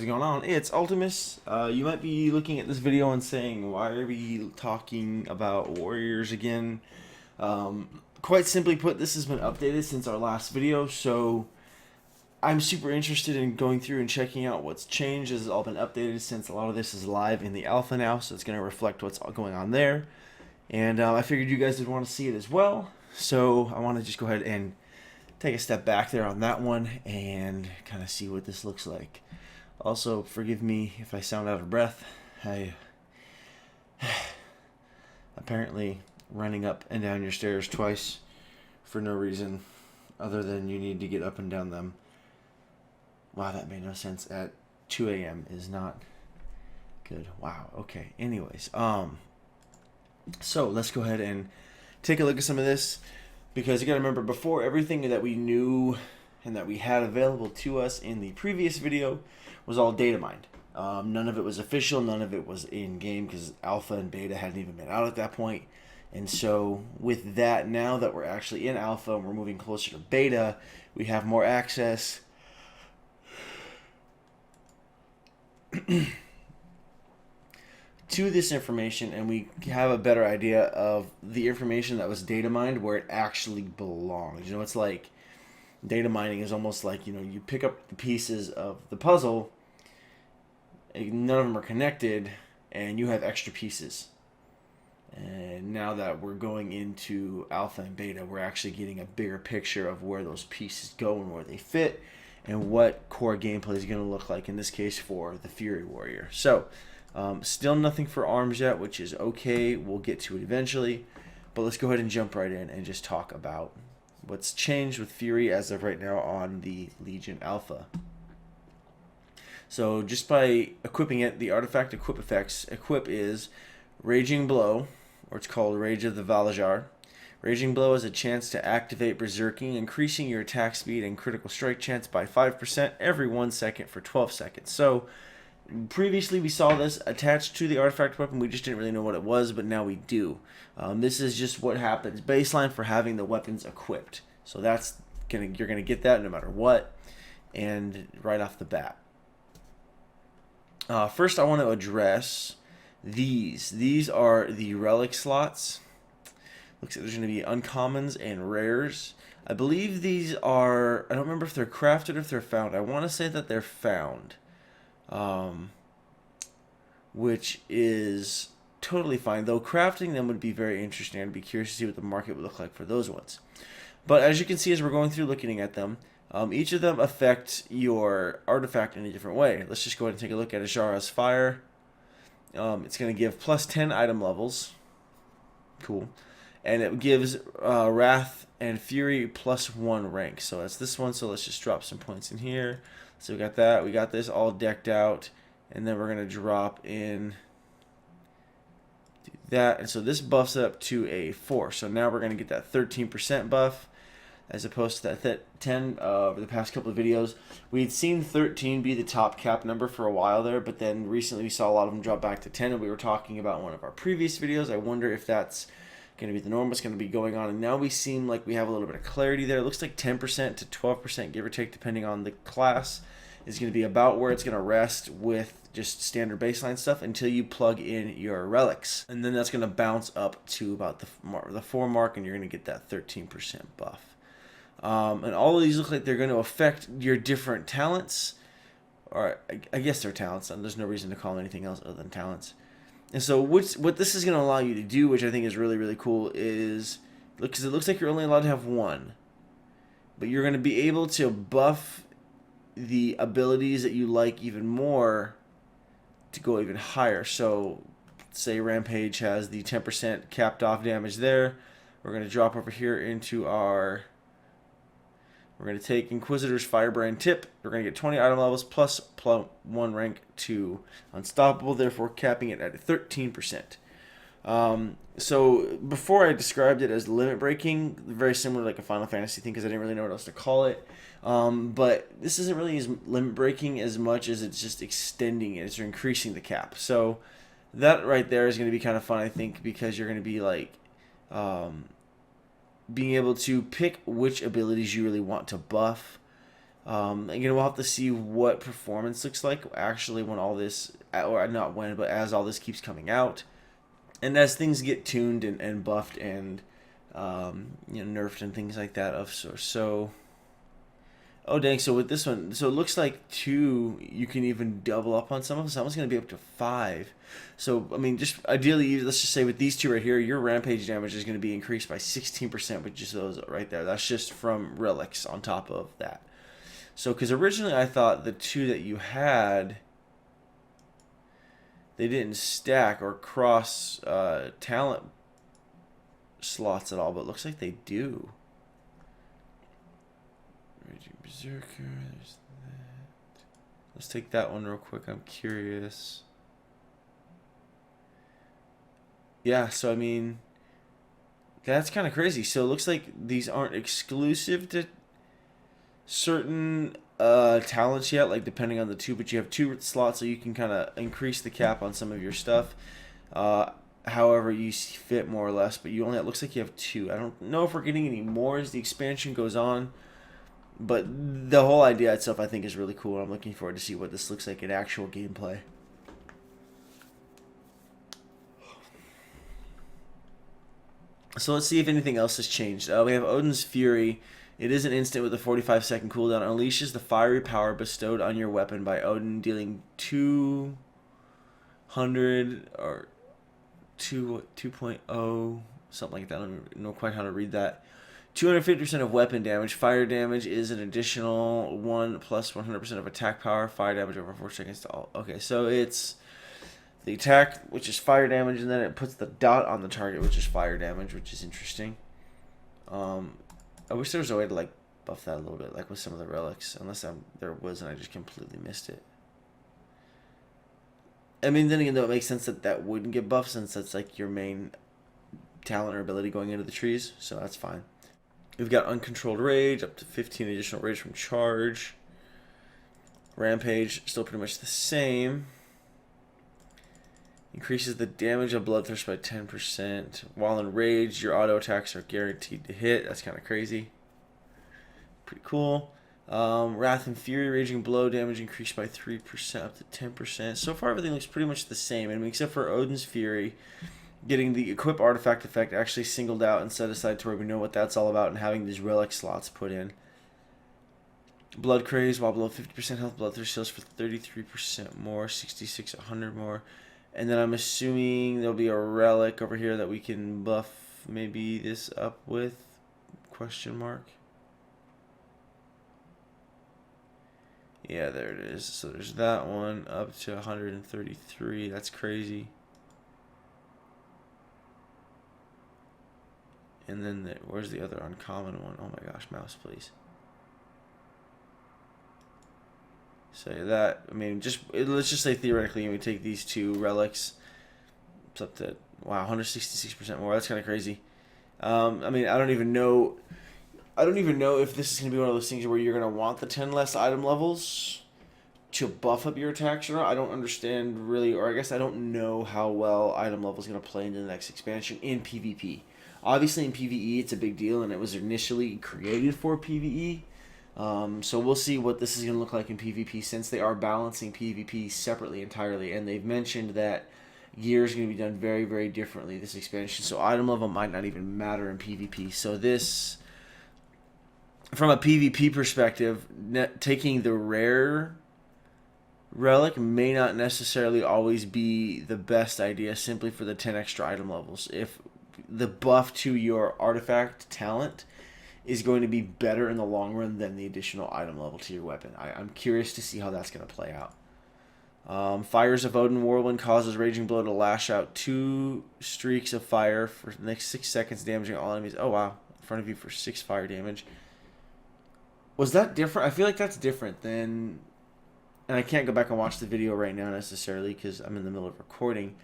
is going on? It's Ultimus. You might be looking at this video and saying, why are we talking about warriors again? Quite simply put, this has been updated since our last video, so I'm super interested in going through and checking out what's changed. This has all been updated since a lot of this is live in the alpha now, so it's going to reflect what's going on there. And I figured you guys would want to see it as well, so I want to just go ahead and take a step back there on that one and kind of see what this looks like. Also, forgive me if I sound out of breath. I apparently running up and down your stairs twice for no reason other than you need to get up and down them. Wow, that made no sense. At 2 a.m. is not good. Wow. Okay. Anyways, so let's go ahead and take a look at some of this, because you got to remember, before, everything that we knew and that we had available to us in the previous video was all data mined. None of it was official, none of it was in game, because alpha and beta hadn't even been out at that point. And so with that, now that we're actually in alpha and we're moving closer to beta, we have more access to this information, and we have a better idea of the information that was data mined where it actually belongs. You know, it's like data mining is almost like, you know, you pick up the pieces of the puzzle, none of them are connected, and you have extra pieces. And now that we're going into alpha and beta, we're actually getting a bigger picture of where those pieces go and where they fit, and what core gameplay is going to look like in this case for the Fury Warrior. So still nothing for arms yet, which is okay. We'll get to it eventually. But let's go ahead and jump right in and just talk about what's changed with Fury as of right now on the Legion Alpha. So just by equipping it, the artifact equip effects, equip is Raging Blow, or it's called Rage of the Valajar. Raging Blow is a chance to activate Berserking, increasing your attack speed and critical strike chance by 5% every 1 second for 12 seconds. So previously we saw this attached to the artifact weapon, we just didn't really know what it was, but now we do. This is just what happens baseline for having the weapons equipped. So that's you're gonna get that no matter what, and right off the bat. First, I want to address these. These are the relic slots. Looks like there's going to be uncommons and rares. I believe these are, I don't remember if they're crafted or if they're found. I want to say that they're found, which is totally fine, though crafting them would be very interesting. I'd be curious to see what the market would look like for those ones. But as you can see, as we're going through looking at them, each of them affect your artifact in a different way. Let's just go ahead and take a look at Azshara's Fire. It's going to give plus 10 item levels. Cool. And it gives Wrath and Fury plus 1 rank. So that's this one. So let's just drop some points in here. So we got that. We got this all decked out. And then we're going to drop in that. And so this buffs it up to a 4. So now we're going to get that 13% buff, as opposed to that 10 over the past couple of videos. We'd seen 13 be the top cap number for a while there, but then recently we saw a lot of them drop back to 10, and we were talking about in one of our previous videos. I wonder if that's going to be the norm, what's going to be going on, and now we seem like we have a little bit of clarity there. It looks like 10% to 12%, give or take, depending on the class, is going to be about where it's going to rest with just standard baseline stuff until you plug in your relics. And then that's going to bounce up to about the 4 mark, and you're going to get that 13% buff. And all of these look like they're going to affect your different talents, or I guess they're talents, and there's no reason to call them anything else other than talents. And so what this is going to allow you to do, which I think is really, really cool, is, because it looks like you're only allowed to have one, but you're going to be able to buff the abilities that you like even more to go even higher. So say Rampage has the 10% capped off damage there. We're going to drop over here into our... We're going to take Inquisitor's Firebrand Tip. We're going to get 20 item levels plus 1 rank to Unstoppable, therefore capping it at 13%. So before I described it as limit breaking, very similar to like a Final Fantasy thing, because I didn't really know what else to call it. But this isn't really as limit breaking as much as it's just extending it. It's increasing the cap. So that right there is going to be kind of fun, I think, because you're going to be like... being able to pick which abilities you really want to buff. Again, we'll have to see what performance looks like actually when all this, or not when, but as all this keeps coming out, and as things get tuned and buffed and nerfed and things like that. So, oh dang! So with this one, so it looks like 2, you can even double up on some of them. Someone's gonna be up to 5. So I mean, just ideally, let's just say with these 2 right here, your rampage damage is gonna be increased by 16% with just those right there. That's just from relics on top of that. So, because originally I thought the 2 that you had, they didn't stack or cross talent slots at all, but it looks like they do. Raging Berserker, there's that. Let's take that one real quick, I'm curious. Yeah, so I mean, that's kind of crazy. So it looks like these aren't exclusive to certain talents yet, like depending on the 2, but you have 2 slots, so you can kind of increase the cap on some of your stuff however you see fit, more or less, but you only, it looks like you have 2. I don't know if we're getting any more as the expansion goes on, but the whole idea itself I think is really cool. I'm looking forward to see what this looks like in actual gameplay. So let's see if anything else has changed. We have Odin's Fury. It is an instant with a 45-second cooldown. It unleashes the fiery power bestowed on your weapon by Odin, dealing 200 or 2.0, something like that. I don't know quite how to read that. 250% of weapon damage. Fire damage is an additional 1 plus 100% of attack power. Fire damage over 4 seconds to all. Okay, so it's the attack, which is fire damage, and then it puts the dot on the target, which is fire damage, which is interesting. I wish there was a way to like buff that a little bit, like with some of the relics, unless there was and I just completely missed it. I mean, then again, though, it makes sense that that wouldn't get buffed since that's like your main talent or ability going into the trees, so that's fine. We've got Uncontrolled Rage, up to 15 additional rage from charge. Rampage, still pretty much the same. Increases the damage of Bloodthirst by 10%. While in Rage, your auto attacks are guaranteed to hit. That's kind of crazy. Pretty cool. Wrath and Fury, Raging Blow damage increased by 3% up to 10%. So far, everything looks pretty much the same, and except for Odin's Fury, getting the Equip Artifact effect actually singled out and set aside to where we know what that's all about, and having these relic slots put in. Blood Craze, while below 50% health, Bloodthirst heals for 33% more, 66, 100 more. And then I'm assuming there'll be a relic over here that we can buff maybe this up with, question mark. Yeah, there it is. So there's that one up to 133. That's crazy. And then where's the other uncommon one? Oh my gosh, mouse, please. Say that. I mean, let's just say theoretically, we take these 2 relics. It's up to, wow, 166% more. That's kind of crazy. I mean, I don't even know if this is going to be one of those things where you're going to want the 10 less item levels to buff up your attacks or not. I don't understand really, or I guess I don't know how well item level is going to play into the next expansion in PvP. Obviously in PvE it's a big deal, and it was initially created for PvE. So we'll see what this is going to look like in PvP, since they are balancing PvP separately entirely, and they've mentioned that gear is going to be done very, very differently this expansion, so item level might not even matter in PvP. So this, from a PvP perspective, taking the rare relic may not necessarily always be the best idea, simply for the 10 extra item levels. If the buff to your artifact talent is going to be better in the long run than the additional item level to your weapon. I'm curious to see how that's going to play out. Fires of Odin Whirlwind causes Raging Blow to lash out 2 streaks of fire for the next 6 seconds, damaging all enemies. Oh wow, in front of you for 6 fire damage. Was that different? I feel like that's different than, and I can't go back and watch the video right now necessarily because I'm in the middle of recording.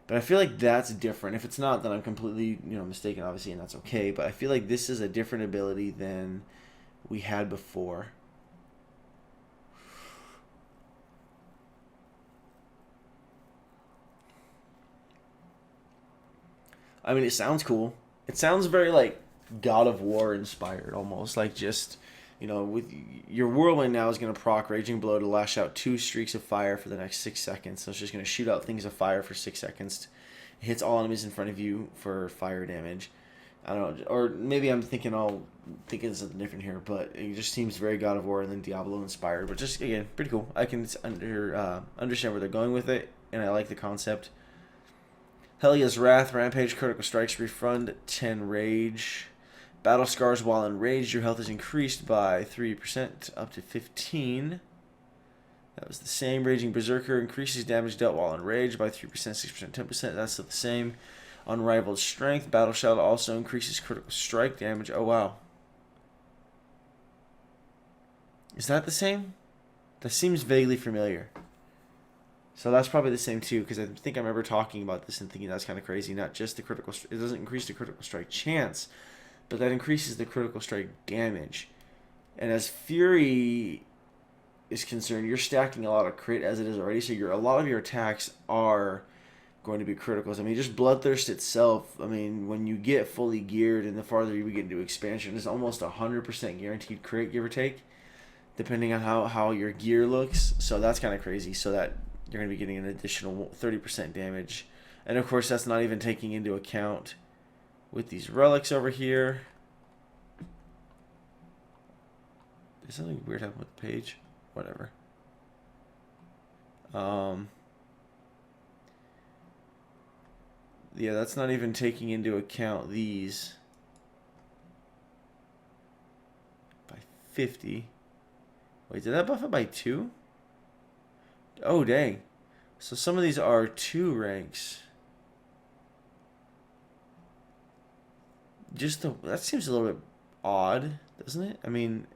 But I feel like that's different. If it's not, then I'm completely, mistaken, obviously, and that's okay. But I feel like this is a different ability than we had before. I mean, it sounds cool. It sounds very, like, God of War inspired, almost. Like, just You know, with your Whirlwind now is going to proc Raging Blow to lash out 2 streaks of fire for the next 6 seconds. So it's just going to shoot out things of fire for 6 seconds. It hits all enemies in front of you for fire damage. I don't know, or maybe I'm thinking something different here, but it just seems very God of War and then Diablo inspired. But just again, pretty cool. I can understand where they're going with it, and I like the concept. Helia's Wrath, Rampage, Critical Strikes, Refund, 10 Rage. Battle Scars, while enraged, your health is increased by 3% up to 15. That was the same. Raging Berserker increases damage dealt while enraged by 3%, 6%, 10%. That's still the same. Unrivaled Strength. Battle Shout also increases critical strike damage. Oh, wow. Is that the same? That seems vaguely familiar. So that's probably the same too, because I think I remember talking about this and thinking that's kind of crazy. Not just the critical... It doesn't increase the critical strike chance, but that increases the critical strike damage. And as Fury is concerned, you're stacking a lot of crit as it is already, so a lot of your attacks are going to be criticals. I mean, just Bloodthirst itself, I mean, when you get fully geared and the farther you get into expansion, it's almost 100% guaranteed crit, give or take, depending on how your gear looks. So that's kind of crazy, so that you're going to be getting an additional 30% damage. And of course, that's not even taking into account with these relics over here. There's something weird happening with the page. Whatever. Yeah, that's not even taking into account these by 50. Wait, did that buff it by 2? Oh, dang. So some of these are 2 ranks. That seems a little bit odd, doesn't it? I mean,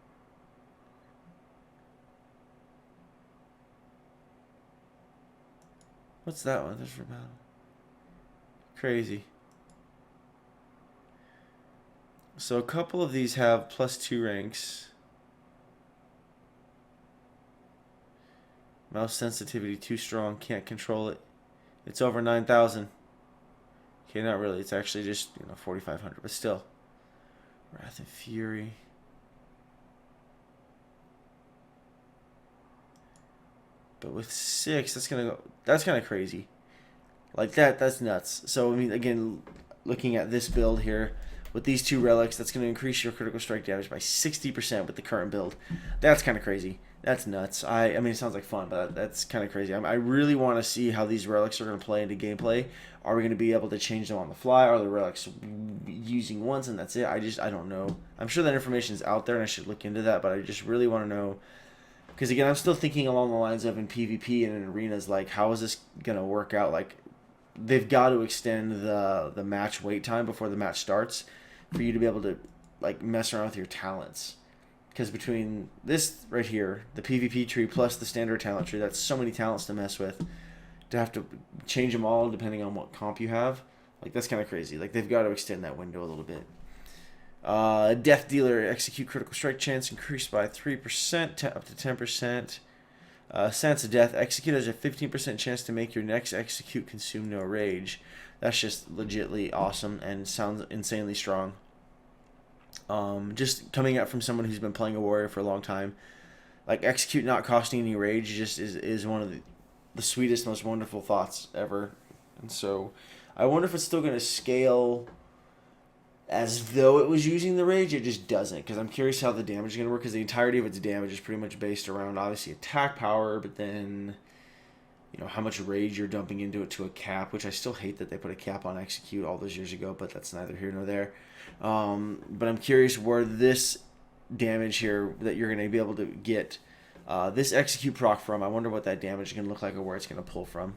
what's that one? That's for battle. Crazy. So a couple of these have +2 ranks. Mouse sensitivity too strong, can't control it. It's over 9,000. Okay, not really. It's actually just 4,500, but still. Wrath and Fury. But with 6, that's gonna go. That's kind of crazy. Like that's nuts. So I mean, again, looking at this build here with these 2 relics, that's gonna increase your critical strike damage by 60% with the current build. That's kind of crazy. That's nuts. I mean, it sounds like fun, but that's kind of crazy. I really want to see how these relics are going to play into gameplay. Are we going to be able to change them on the fly? Are the relics using once and that's it? I don't know. I'm sure that information is out there and I should look into that, but I just really want to know. Because again, I'm still thinking along the lines of in PvP and in arenas, like how is this going to work out? Like they've got to extend the match wait time before the match starts for you to be able to like mess around with your talents. Because between this right here, the PvP tree plus the standard talent tree, that's so many talents to mess with. To have to change them all depending on what comp you have. Like, that's kind of crazy. Like, they've got to extend that window a little bit. Death Dealer, execute critical strike chance increased by 3% up to 10%. Sense of Death, execute has a 15% chance to make your next execute consume no rage. That's just legitly awesome and sounds insanely strong. Just coming out from someone who's been playing a warrior for a long time, like execute not costing any rage just is one of the sweetest, most wonderful thoughts ever. And so I wonder if it's still going to scale as though it was using the rage. It just doesn't, because I'm curious how the damage is going to work, because the entirety of its damage is pretty much based around obviously attack power, but then how much rage you're dumping into it to a cap, which I still hate that they put a cap on execute all those years ago, but that's neither here nor there. But I'm curious where this damage here that you're going to be able to get this execute proc from. I wonder what that damage is going to look like or where it's going to pull from.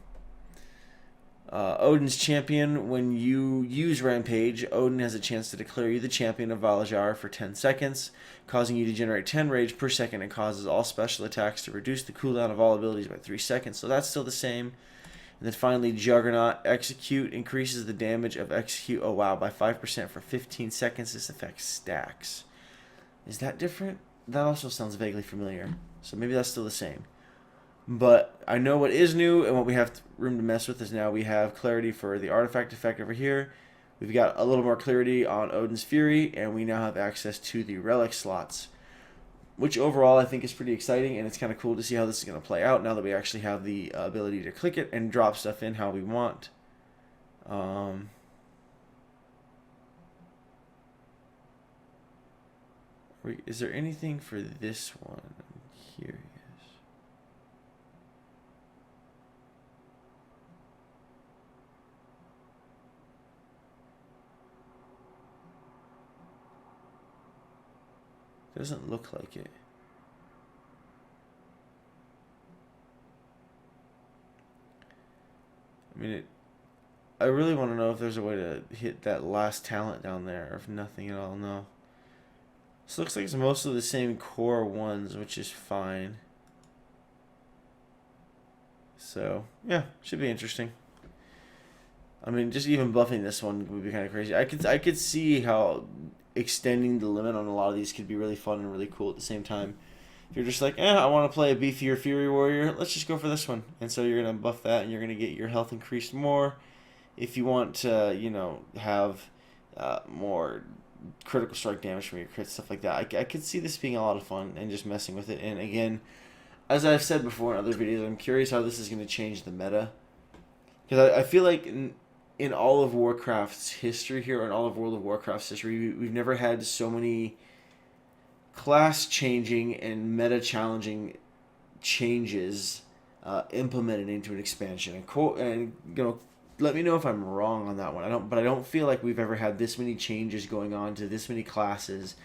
Odin's Champion. When you use Rampage, Odin has a chance to declare you the champion of Valajar for 10 seconds, causing you to generate 10 rage per second, and causes all special attacks to reduce the cooldown of all abilities by 3 seconds. So that's still the same. And then finally, Juggernaut. Execute increases the damage of Execute, oh wow, by 5% for 15 seconds. This effect stacks. Is that different? That also sounds vaguely familiar. So maybe that's still the same. But I know what is new, and what we have room to mess with is now we have clarity for the artifact effect over here. We've got a little more clarity on Odin's Fury, and we now have access to the relic slots. which overall I think is pretty exciting, and it's kind of cool to see how this is going to play out now that we actually have the ability to click it and drop stuff in how we want. Is there anything for this one? I'm curious. Doesn't look like it. I mean, I really want to know if there's a way to hit that last talent down there, or if nothing at all. No. This looks like it's mostly the same core ones, which is fine. So, yeah, should be interesting. I mean, just even buffing this one would be kind of crazy. I could see how extending the limit on a lot of these could be really fun and really cool at the same time. If you're just like, I want to play a beefier Fury Warrior, let's just go for this one. And so you're going to buff that, and you're going to get your health increased more. If you want to, you know, have more critical strike damage from your crits, stuff like that. I could see this being a lot of fun and just messing with it. And again, as I've said before in other videos, I'm curious how this is going to change the meta. Because I feel like in all of Warcraft's history here, or in all of World of Warcraft's history, we've never had so many class-changing and meta-challenging changes implemented into an expansion. And you know, let me know if I'm wrong on that one. I don't feel like we've ever had this many changes going on to this many classes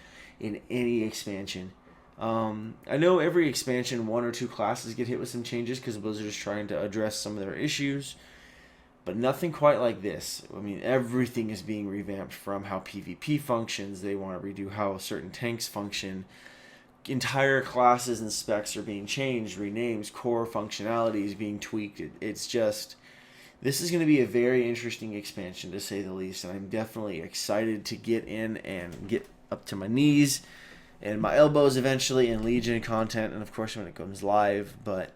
in any expansion. I know every expansion, 1 or 2 classes get hit with some changes because Blizzard is trying to address some of their issues, but nothing quite like this. I mean, everything is being revamped, from how PvP functions. They want to redo how certain tanks function. Entire classes and specs are being changed, renames, core functionalities being tweaked. It's just... This is going to be a very interesting expansion, to say the least, and I'm definitely excited to get in and get up to my knees and my elbows eventually in Legion content, and of course when it comes live. But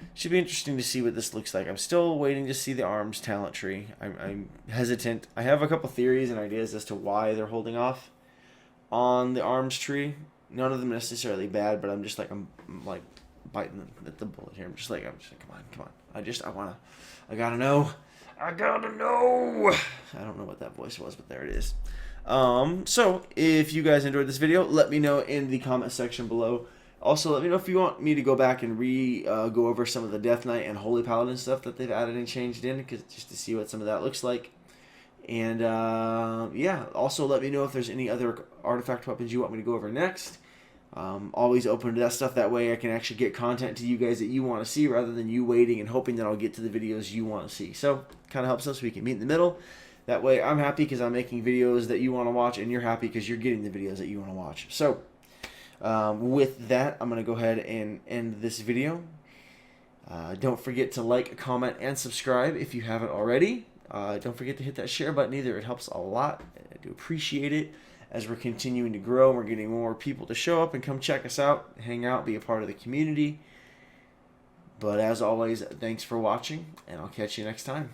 it should be interesting to see what this looks like. I'm still waiting to see the ARMS talent tree. I'm hesitant. I have a couple theories and ideas as to why they're holding off on the ARMS tree. None of them necessarily bad, but I'm like biting at the bullet here. I'm just like, come on. I gotta know. I don't know what that voice was, but there it is. So if you guys enjoyed this video, let me know in the comment section below. Also, let me know if you want me to go back and go over some of the Death Knight and Holy Paladin stuff that they've added and changed in, just to see what some of that looks like. And yeah, also let me know if there's any other artifact weapons you want me to go over next. Always open to that stuff. That way I can actually get content to you guys that you want to see, rather than you waiting and hoping that I'll get to the videos you want to see. So kind of helps us. We can meet in the middle. That way I'm happy because I'm making videos that you want to watch, and you're happy because you're getting the videos that you want to watch. So with that, I'm going to go ahead and end this video. Don't forget to like, comment, and subscribe if you haven't already. Don't forget to hit that share button either. It helps a lot. I do appreciate it. As we're continuing to grow, we're getting more people to show up and come check us out, hang out, be a part of the community. But as always, thanks for watching, and I'll catch you next time.